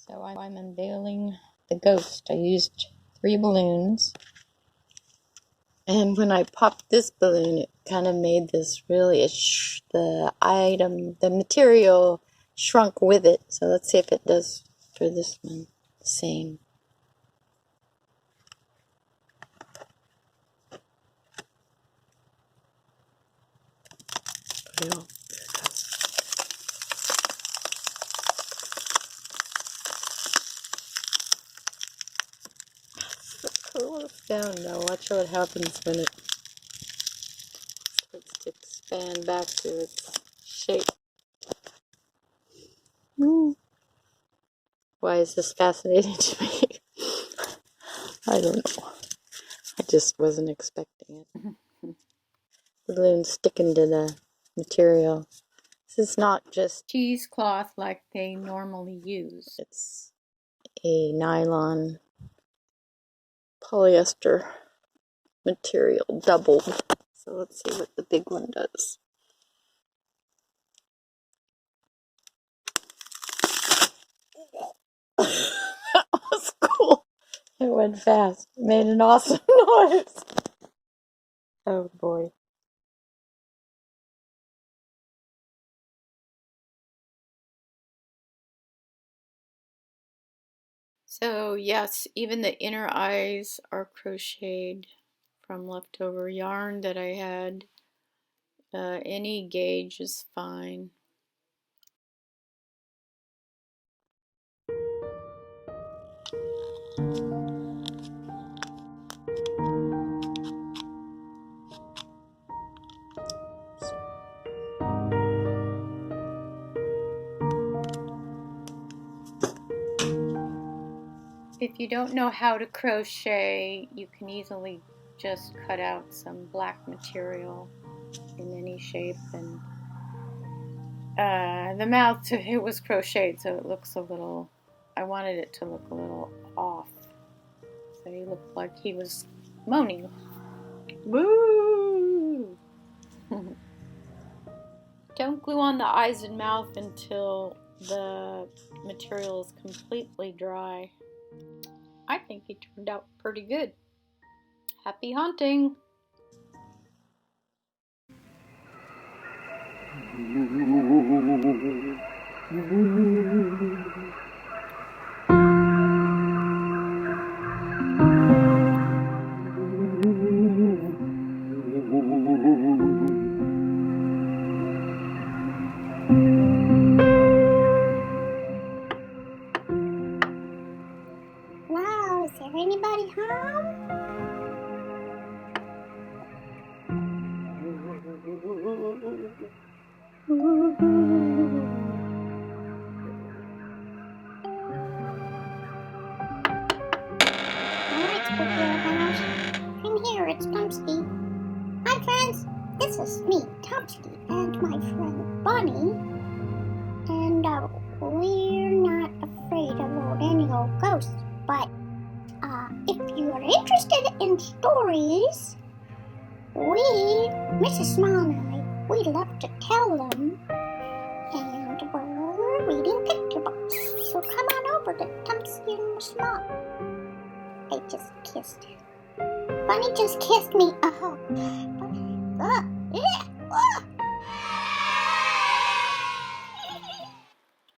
So I'm unveiling the ghost. I used 3 balloons. And when I popped this balloon, it kind of made this really, the material shrunk with it. So let's see if it does for this one. Same. Well, coolest down now. Watch what happens when it starts to expand back to its shape. Why is this fascinating to me? I don't know. I just wasn't expecting it. The balloon's sticking to the material. This is not just cheesecloth like they normally use. It's a nylon polyester material doubled. So let's see what the big one does. That was cool. It went fast. It made an awesome noise. Oh boy. So yes, even the inner eyes are crocheted from leftover yarn that I had. Any gauge is fine. If you don't know how to crochet, you can easily just cut out some black material in any shape, and the mouth, it was crocheted, so it looks a little, I wanted it to look a little off, so he looked like he was moaning. Woo! Don't glue on the eyes and mouth until the material is completely dry. I think it turned out pretty good. Happy haunting! Wow, is there anybody home? Alright, spooky old house. I'm here, it's Tomsky. Hi friends, this is me, Tomsky, and my friend Bonnie. And we're not afraid of any old ghosts, but if you are interested in stories, Mrs. Small and I, we love to tell them, and we're reading picture books, so come on over to Tomsky and Small. I just kissed. Bunny just kissed me. Oh, yeah.